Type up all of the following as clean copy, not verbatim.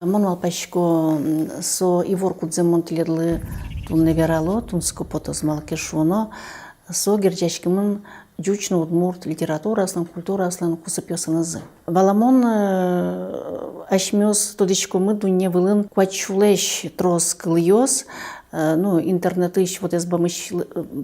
Manual paško so Ivor Kudzemontlidli tun neveralo, tun skopotos malkešuno, so gerđeškimin дючно удмурт литература аслан, культура аслан кусапьосаназы. Валамон ашмёс тодичкомы дуне вылын квачулеш трос кыльёс, ну интернетыш вот эсбамыш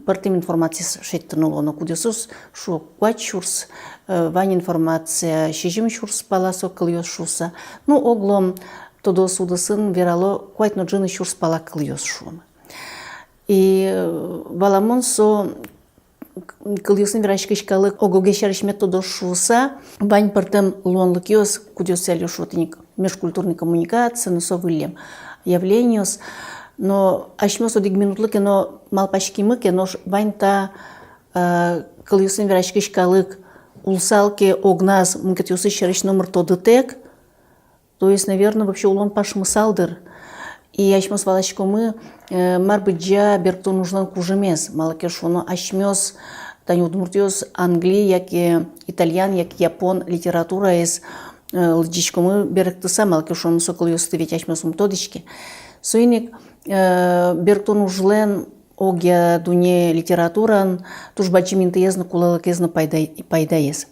партим информации шеттынуло, но кудесус шо квачурс вань информация шижим шурс паласо кыльёс шуса, ну оглом тодо судысын верало квать но джины шурс пала кыльёс шуна. И валамон со кыльюсын верашкишкалык огогешаришмет тодо шуса, вань партем луанлыкёс кудесялю шотник межкультурной коммуникации, но со вылем явлениёс, но ашмёс одиг минутлыке, но малпашкимыке, но вань та кыльюсын верашкишкалык улсалке огназ мкетюсы шариш номер тодытек, то есть, наверное, вообще улон пашмысалдыр. И ашмёс валашкомы марбыджа бергтон нужнан кужемес, малакешоно ашмёс тань удмуртиос Англии, яки итальян, яки япон литература из лыджичкомы бергтыса малакешоно соколёсты ведь ашмёс умтодички. Суйник бергтон ужлен огя дуне литературан тужбачи минтыезна кулалакезна пайдаез.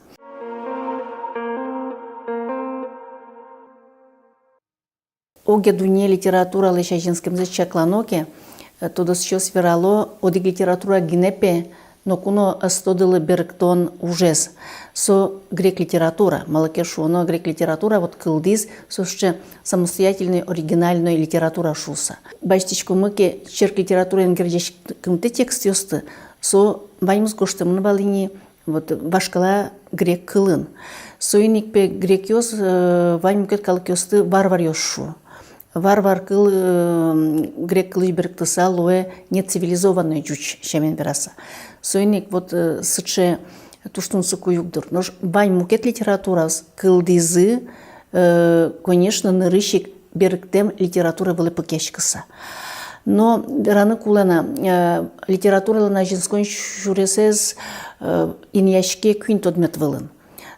Оге дуне литература леша женским зачакланоке, то до сейчас верало одиг литература гинепе, но куно астодылы бергтон ужес. Со грек литература, малакешуно грек литература, вот кылдиз, со ще самостоятельной оригинальной литература шуса. Баштичко мыке черк литературы ингердеш кымты текст ёсты, со ваймус коштым навалини вот вашкала грек кылын. Соиник пе грек ёс ваймукет калык ёсты варвар ёсшу. Варвар кыл грек кылыч бергтыса луэ нецивилизованный жуч шемен вераса. Соиник вот сыче туштун суку югдур. Но бань мукет литература кылдизы, конечно, нырыщик бергтем литература вылы пыкешкыса. Но раны кулана литература на женской журесез иньяшке кюнь тодмет вылын.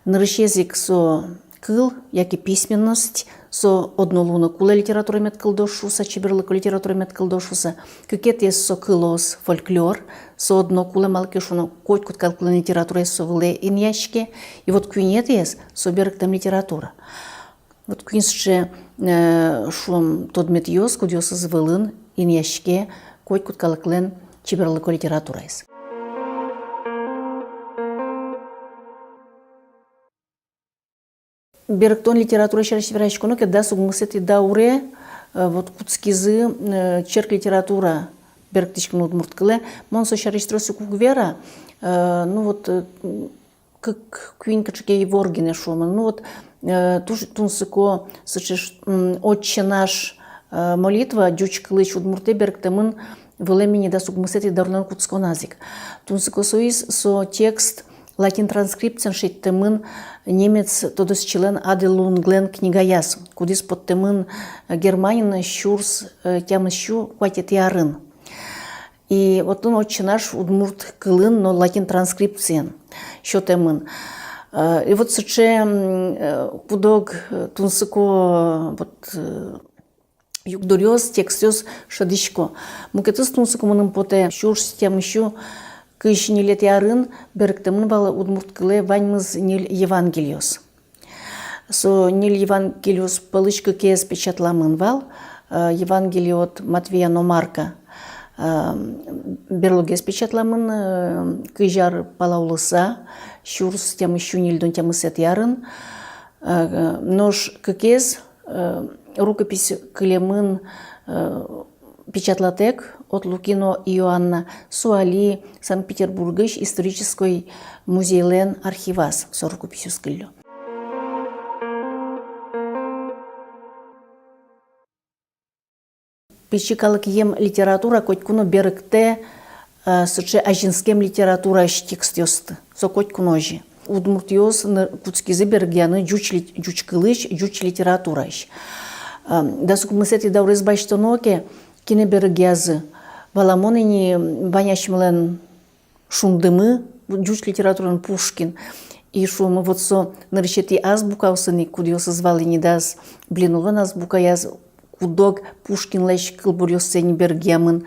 Нырыщезик со кыл, яки письменность, со однолуна кула литература мет кылдошуса, чеберлык литература мет кылдошуса, кюкет ес со кылос фольклор, со одно кула малкешуно котькут калкула литература ес со выле иньяшке, и вот кюнет ес со бергтем литература. Вот кюнсше шум тодмет йос, кудьос из вылын иньяшке, котькут калклен чеберлык литература ес. Бергтон литература шараш верашконо, когда сугмысети дауре, вот куцкизы, черк литература бергтичкин удмурткале, монсо шариштросы кугвера, ну вот как квинкачке и воргине шуман, ну вот тунсыко сычеш отче наш молитва дючкалыч удмурте бергтемын вылемени да сугмысети дарнан куцконазик. Тунсыко соис со текст латин транскрипцион шиттемын немец тодос член Аделунглен книгаяс, кудис подтемын германин щурс тямыщу хватит ярын. И вот он отче наш удмурт кылын, но латин транскрипцион щотемын. И вот сыче кудок тунсыко вот югдурёс текстёс шадичко. Мукетыс тунсыко мыным поте щурс тямыщу кыш нилет ярын бергтемын балы удмурткылы ваньмыз нил Евангелиос. Со нил Евангелиос пылычкы кез печатламын вал, Евангелие от Матвея но Марка берлогез печатламын, кыжар палаулыса, щурс тем ищу нильдон тямысет ярын, нож кыкез рукопись кылемын печатлатек от Лукино Иоанна Суали Санкт-Петербургыш исторической музейлен архивас со рукописью скыльо. Печикалык ем литература котькуно беректе сыче ажинскем литература текст ёсты, со котькуножи. Удмуртиос куцкизы бергяны жуч кылыч, жуч литература. Да сукмысети даурыз баштоноке кине бергязы. Валамонини ваняшмылен шундымы, жуч литературан Пушкин. И шо мы вот со наречети азбука усыни, кудио созвали не даз блинулан азбука яз кудок Пушкин лещ кылбурёсцени бергемын.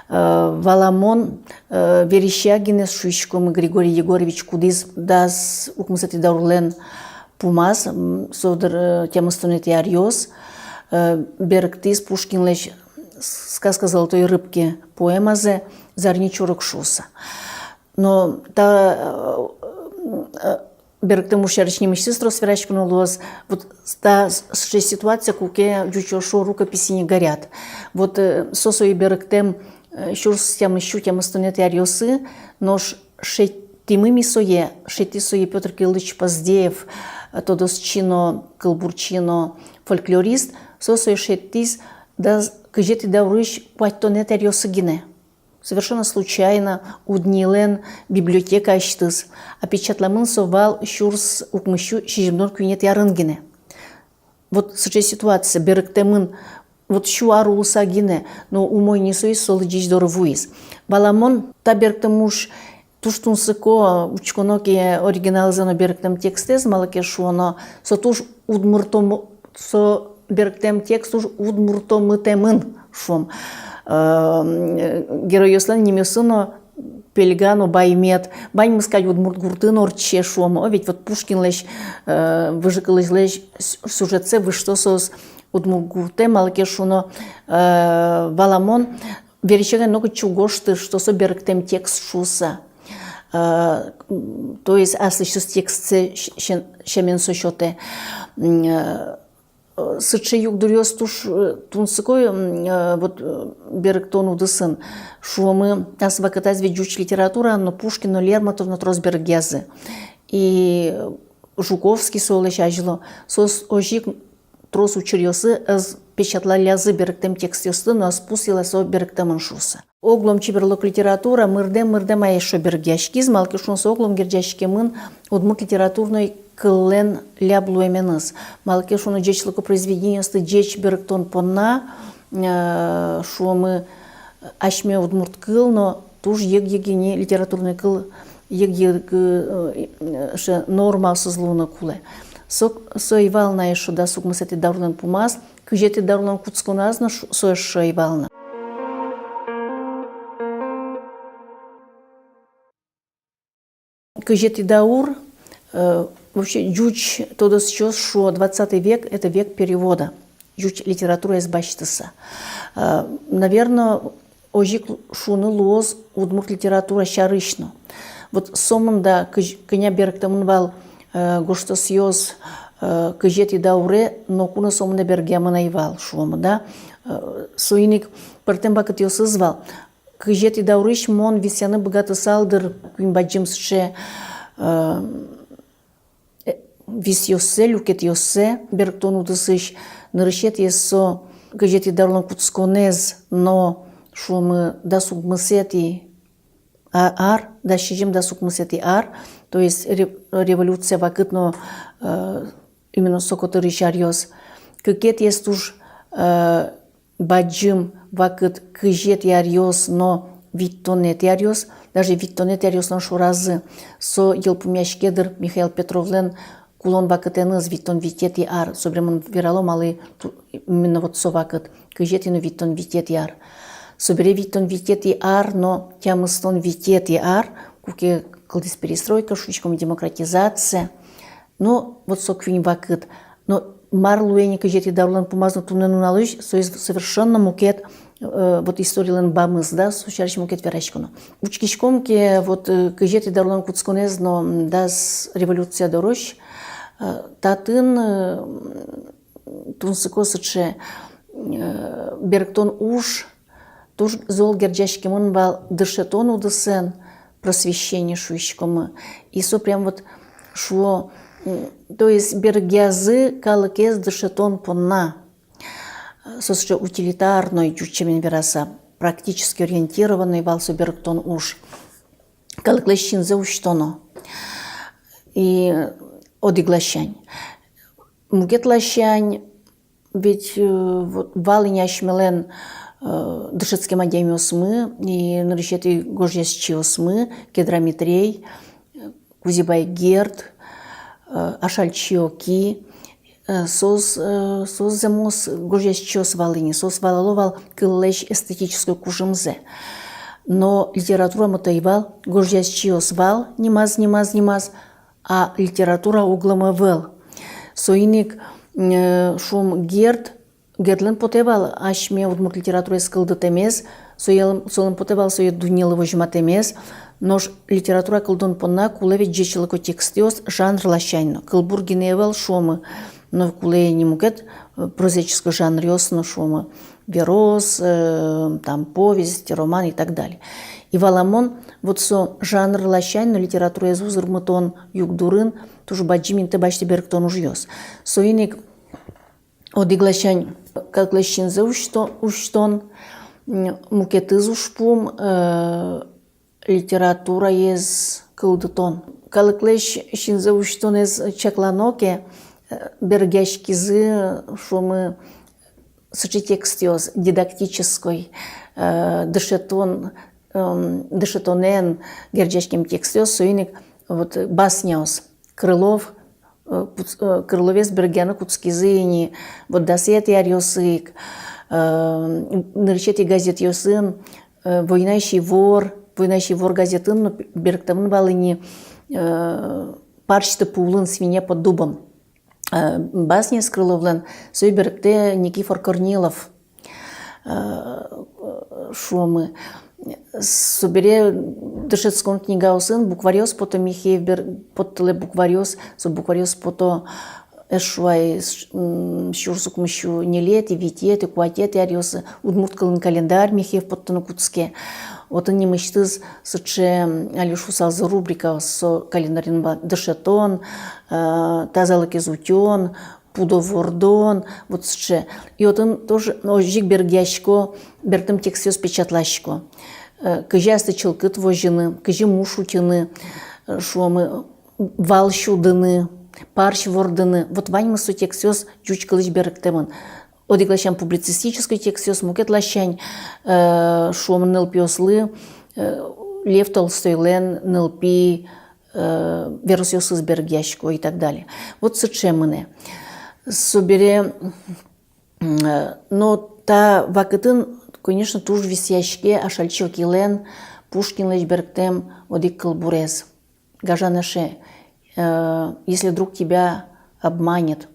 Валамон Верещагинес шуишком Григорий Егорович кудиз даз укмысати даурлен пумаз содыр темастонети ариос берктиз Пушкин лещ сказка «Золотой рыбки» поэмазе зарничорок шуса. Но та берктем ушаричнимыш сестро сверачкнулось, вот та ситуация, куке дючошо рукописи не горят. Вот сосо и берктем щурс тем стонет ариосы, но шетимыми сое, шети сое Петр Кириллович Поздеев, тодос чино, кылбурчино, фольклорист, сосо и шетис, да кажете да урыш пуаттонет ариосы гине. Совершенно случайно уднилен библиотека аштыз, опечатламын совал щурс укмыщу шижимдон кюнет ярынгине. Вот сыча ситуация, беректемын, вот щу арулса гине, но умой не соис солы дичь доровуис. Баламон та беректемуш туштун сыко учконоки оригинализано беректем текстез малаке шуоно, со туш удмуртом, со беректем текст уж удмуртомытемын шум. Героёслен немесыно пельгану баймет, бань мыскать удмурт гуртын орче шум. Ведь вот Пушкин лещ выжикалыш лещ сюжетце выштосос удмурт гурте малаке шуно валамон верещеген много чугошты, что со беректем текст шуса. То есть аслышус текстце щемен сощоте. Сыче юг дурёс туш тунсыкой вот беректон удысын. Шумы ас вакытаз ведь литература, но Пушкин, но Лермонтов, но Тросбергезы. И Жуковский солыш ажило. Сос ожик трос учерёсы печатла лязы беректем текст ёсты, но спусила со беректем иншуса. Оглом чиберлок литература мырдем аешо бергяшкиз, малки шунса оглом гердяшкемын удмурт литературной кыллен ляблуэменыз. Малки шуну джечлыко произведениёсты джеч беректон понна, шумы ашме удмурт кыл, но туж ег-егине литературный кыл ег-ег нормал сызлуна куле. Со ивална ешо да сукмысети даврлен пумаз, кыжети даврлен куцконазна со ешо ивална. Кыжети даур, вообще джуч тодос сейчас, что 20 век – это век перевода. Джуч литература из бачтыса. Наверное, ожик шуны лоз удмурт литература щарышно. Вот сомында кыня беректамынвал гоштос йоз кыжети дауре, но куна сомында бергемына ивал шуомы, да. Суиник пыртем бакыт йосызвал. Кыжети даурыш мон висяны богаты салдыр кюмбаджимсше вис йосе, люкет йосе, берктон удысыш нырышет есо кыжети даурлан куцконез, но шумы да сугмысети ар, да шижим да сугмысети ар, то есть революция вакытно именно сокотырыш арьос. Кыкет есть уж баджим вакыт кыжет яриос, но виттонет яриос, даже виттонет яриос на шуразы. Со елпумяшкедр Михаил Петровлен кулон вакытеныз виттон витет яр. Собремон вирало малы именно вот со вакыт кыжет и виттон витет яр. Собере виттон витет яр, но тямыстон витет яр, куке кылдис перестройка, шучком демократизация. Но вот со квин вакыт. Но марлуэни кыжети давлан помазно тунену налыш, совершенно мукет вот историялен бамыз, да, сучарич мукет верачконо. Учкишком ке вот кыжети давлан куцконез, но дас революция дорож, татын тунсыкосыче берктон уж, туж зол герджашкемон бал дышетон удысен просвещение шуишкомы. И со прям вот шо. То есть бергязы калыкез дышетон понна. Сосче утилитарной чучемен вераса, практически ориентированный валсу бергтон уж. Калыклещин за уштоно. И одиглащань. Мугетлащань, ведь вот валыня шмелен дышецким адемиосмы и наречеты гожьясчиосмы, кедрамитрей, Кузибай Герд, Ашальчиоки, соз земос гожьящос валыни, соз валаловал кыллэш эстетическую кужымзе. Но литература мотаивал гожьящос вал, немаз, а литература углама вел. Соиник шум Гердлен потевал, ашме удмурт литература скылды темез, солым потевал сое дунилово жма темез, нож литература кылдон понна кулеве джечилыко текстиос жанр лащайно. Кылбур гиневал шумы, но куле не мукет прозаический жанр ясно шумы. Верос, там повесть, роман и так далее. И валамон, вот со жанр лащайно литература езузыр мытон югдурын, тоже баджимин те башти берктон ужьёс. Соиник одиглащань калклащинзе уштон, мукетыз ушпум, литература ез кылдытон. Калклащ шинзе уштон ез чакланоке, бергяшкизы шумы сочи текстиоз дидактической, дышетонен герджашким текстиоз, соиник вот басняос. Крыловец бергяна куцкизыни, вот досет ярьосык, нырчети газет йосын, войнающий вор газетін, но бергтамын балыни паршты пулын свине под дубом. Басня с Крыловлен, сой бергте Никифор Корнилов, шумы. Собере дышецкон книга усын, буквариос пото Михеев поттыле буквариос, со буквариос пото эшвай щурсук мыщу нелети, витети, куатети ариосы, удмурткалын календарь Михеев поттыны куцке. Вот они мечтыз сыче алишу салзы рубрика со календарин ба дышетон, тазалык изутен, пудовордон, вот сыче. И вот он тоже жик бергяшко, бертым текстиос печатлашко. Кыжи асты чылкыт вожыны, кыжи мушутины, шуамы валщудыны, парщвордыны. Вот ваньмы со текстиос жучкалыч берктемын. Одиглащан публицистический текстиос, мукет лащань шуамы нылпиослы, Лев Толстойлен, нылпи, веросиосыз бергяшко и так далее. Вот сыче мыне. Собере, но та вакытын, конечно, туж висяшке, ашальчок илен, Пушкин лечбергтем, одик кылбурез. Гажанаше, если друг тебя обманет.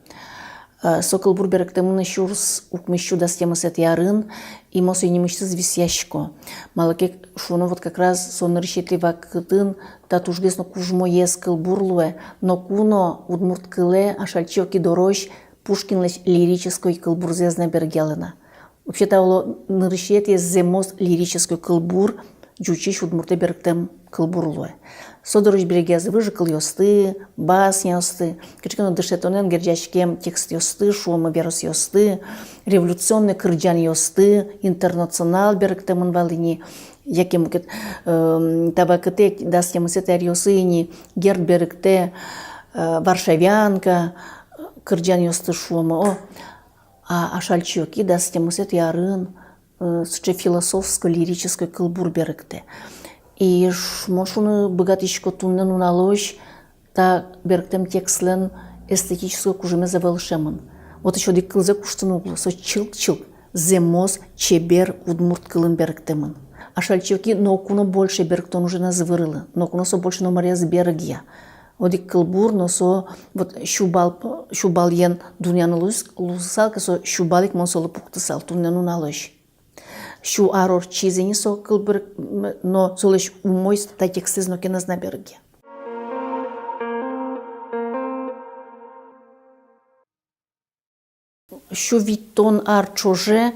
Сокол бурбергтемын щурс укмещу дастемысет ярын, и мосу не мышцыз висяшко. Малаке шуно вот как раз сон решетли вакытын, та тужгесно кужмо ес кылбурлуэ, но куно удмурт кыле, ашальчок и дорож, Пушкин леч лирической кылбурзезна бергелена. Вообще-то оло нырышет ес земос лирической кылбур, джучиш удмурте бергтем кылбурлуэ. Содорож бергезы выжикал йосты, бас йосты, качкано дышетонен герджашкем текст йосты, шуамы верос йосты, революционный кырджан йосты, интернационал бергтемын валыни, яким кет табакыте дастемысет йосыни, герд бергте, варшавянка, кырджан йосты шуамы, а шальчоки дастемысет ярын, сыче философско-лирической кылбур бергте. И шмошуны богатичко туннен уналож, та бергтем текслен эстетическую кужеме завелшемын. Вот еще дик кылзе куштын углу, со чилк-чилк, земос чебер удмурт кылын бергтемын. А шальчоки нокуно больше бергтон уже назвырылы, нокуно со больше номарез бергия. Одик кылбур, но со вот щубален дуняны лусалка, со щубалик монсолы пуктысал, туннен уналож. Шу арор чизени со кылбыр, но солеш умой та текстезно кеназ на берге. Шу виттон ар чоже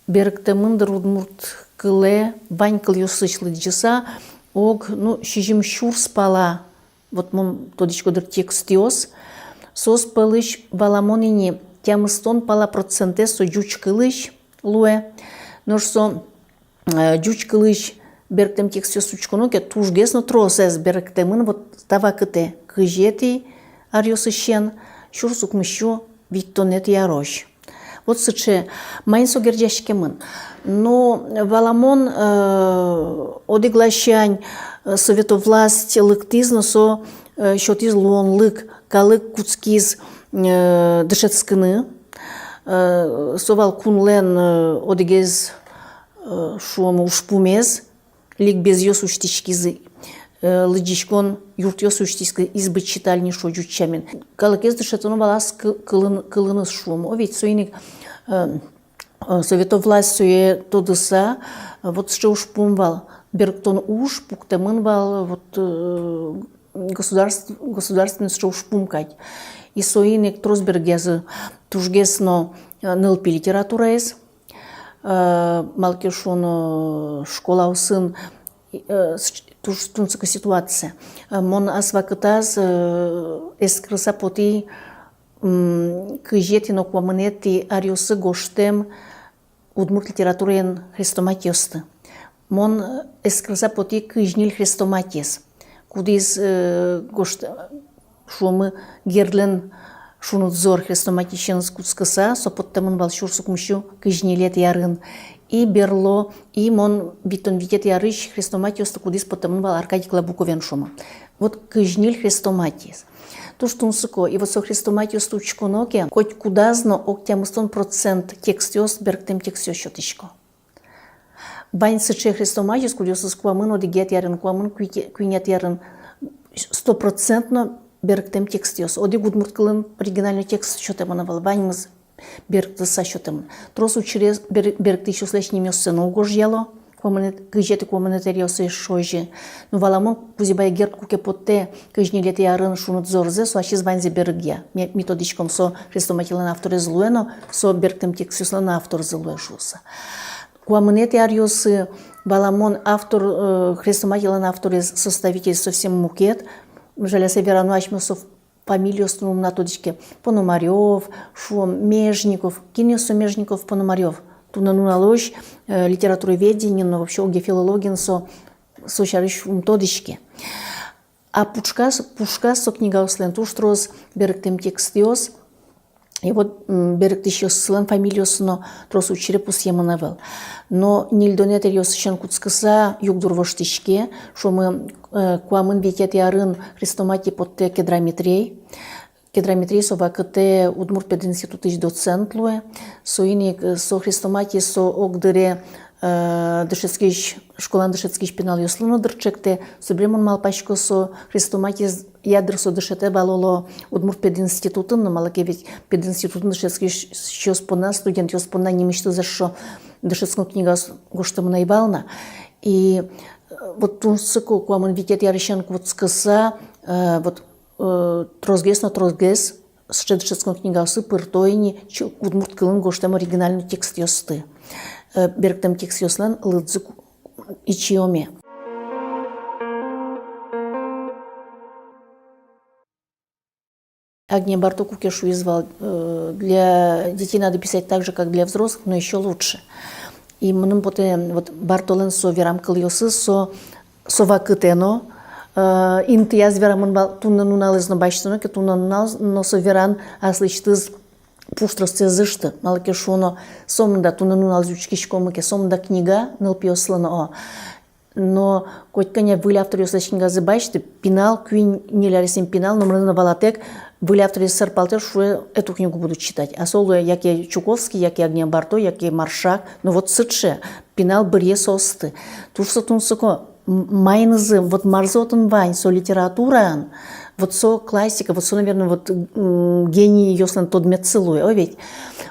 бергтемындыр удмурт кыле вань кыл йосычлы джеса ог ну шижим шур спала вот мон тодичкодыр текстиос сос пылыш валамонини тямыстон пала проценте со жуч кылыш луэ. Норсо жучкылыш бергтем текстиос сучконоке тужгесно тросез бергтемын вот тавакыте кыжети арьосыщен шурсук мыщу виттонет ярош. Вот сыче майнсо герджашкемын. Но валамон одиглащань советовласть лыктизно со шотиз луонлык, калык куцкиз дышецкыны, совал кунлен одегез шуому ушпумез, лик без ёс уштичкизы, лыдичкон юрт ёс уштискы избы читальни шоджучамен. Калыкез дышецкыны балас кылыныз шуому. Ведь соиник Советов власть суе тодыса, вот что уж пумвал, бергтон уж пуктемынвал, вот государственный что уж пумкать. И соиник тросбергезы тужгесно нылпи литература из, малкешон школа усын тунцка ситуация. Мон асвакытаз эскрыса поти кыжетино куамынети ариосы гоштем удмурт литературен хрестоматиосты. Мон эскрыса поти кыжнил хрестоматиес. Кудиз гошт шумы герлен шунудзор хрестоматичен скутскыса, сопоттамын балшурсук мущу кыжнилет ярын. И берло, и мон битон витет ярыш хрестоматиосты кудиз поттамын бал Аркадий Клабуковен шума. Вот кыжнил хрестоматиес. То, что он суко, и вот со хрестоматию стучко ноги, хоть кудазно, октямустон процент текстиос, бергтем текстиос щотичко. Байн сыче хрестоматию, скудиосыз куамын, одигет ярын, куамын, куинят ярын, 100% бергтем текстиос. Оди гудмурткылын оригинальный текст щотеманавал, баньмыз бергтыса щотеман. Трос учерез бергты еще слечними сцену угожьяло, кыжети коммунитариосы шожи. Ну валамон пузибай герб куке потте кыжнилети ярын шунут зорзе, со ащиз ванзе бергия. Методичком со хрестоматилен авторе злуено, со бергтем текстиослен автор злуе шуса. Коммунити ариосы валамон автор хрестоматилен авторе составитель совсем мукет. Жалясе верану ачмесов фамилию снум на тодичке Пономарев, Шум, Межников, кинесу Межников, Пономарев. Тунануна ложь литературоведение, но вообще оге филологин со чарыш тодичке. А пушка со книга услен туштроз бергтем текстиос, и вот бергт еще слен фамилию сно трос учере пусьеманавел. Но нильдонетериос шен куцкыса югдурвоштичке, шо мы куамын ветет ярын хрестомати потте кедраметрей. Кедраметрей со вакыте удмурт пединститутыч доцентлуе, соиник со хрестомати со огдыре дышецкич школан дышецкич пенал юслыно дырчекте, собремон малпачко со хрестомати ядр со дышете балоло удмурт пединститутын, но малаке ведь пединститутын дышецкич щоспона, студент ёспона немешты за шо дышецкую книга гоштамы наибална. И вот тунсыко куамын витет ярыщен куцкыса, вот трозгес, сшедшецкую книга осы пыртойни, удмурт кылын гоштам оригинальный текст ёсты. Бергтем текст ёслан лыдзык ичиоме. Агния Барто Кукешу извал. Для детей надо писать так же, как для взрослых, но еще лучше. И мным поте вот Бартолен со верам кыльосы со вакытено, инты яз верамын бал туннануналызно баштыно, ке туннанунал, но со веран аслычтыз пуштросте зышты. Малыке шуно сомында туннанунал зючкишкомы, ке сомында книга нылпиослыно о. Но хоть коня были авторы книга забачты, пинал, кюнь нелярисим пинал, но мрына балатек, были авторы сарпалтер, что эту книгу будут читать. А соло, яке Чуковский, яке Агния Барто, яке Маршак, ну вот сытше, пинал бырье состы. Тушса тунсыко, майнызы, вот марзотын вань, со литературан, вот со классика, вот со, наверное, вот гений ёслен тодмет целуе, о ведь.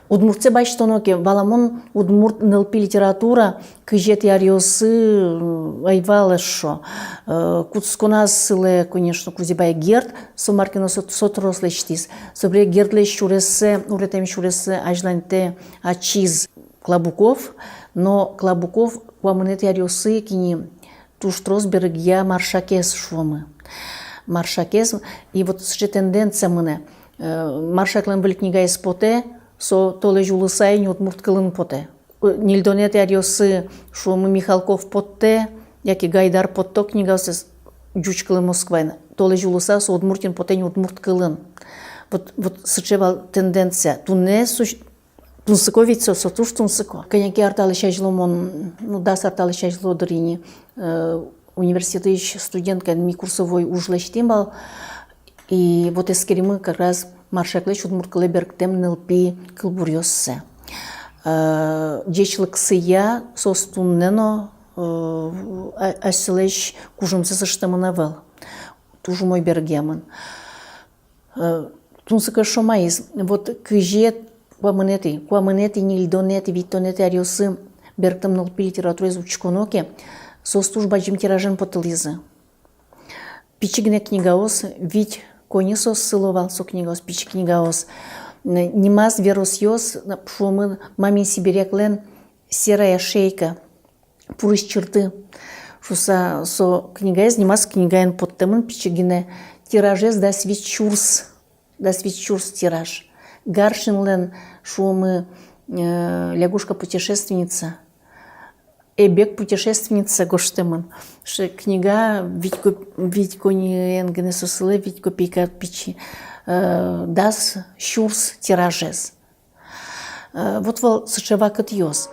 Удмуртце баштоноке, валамон удмурт нылпи литература, кыжет яриосы айвалешо. Куцконас сыле, конечно, кузибай герд, со маркино сотросле штис. Собре гердле щуресе, уретем щуресе, ажланте ачиз Клабуков, но Клабуков куамынет яриосы кини туштрос бергия маршакес шумы. Маршакес, и вот ще тенденция мыне. Маршаклен был книга из поте, со толе жулысай удмурт кылын поте. Нильдонет яриосы шумы Михалков потте, яки Гайдар потто книга с жучкылы Москвайна. Толе жулыса со удмуртин поте удмурт кылын. Вот сычевал тенденция. Тунсыко ведь со туш тунсыко. Коняки арталы шажломон, ну да, арталы шажло дырини. Университет студентка ми курсовой ужлештим бал. И вот эскеримы как раз маршаклы чудмуркалы берктем нылпи кылбурьоссе. Дечлык сыя состуннено аселеш кужымсы сыштымынавыл. Тужу мой бергемын. Тунсыка шомайыз. Вот кыже куамынети, нильдонети, виттонети ариосы бергтем нылпи литература изучконоке состуж баджим тиражен потылизы. Пичигне книгаос, ведь конесос сыловал со книгаос, пич книгаос. Нимаз верос шумын мамин сибиряклен серая шейка, пурыс черты. Шуса со книгаез, нимаз книгаен подтемын пичигне тиражез да свечурс тираж. Гаршинлен шумы лягушка-путешественница. Эбек путешественница гоштемын. Книга Витько Ниенгене сосылы, Витько пейка пичи. Дас щурс тиражез. Вот вол сычева кыт йос.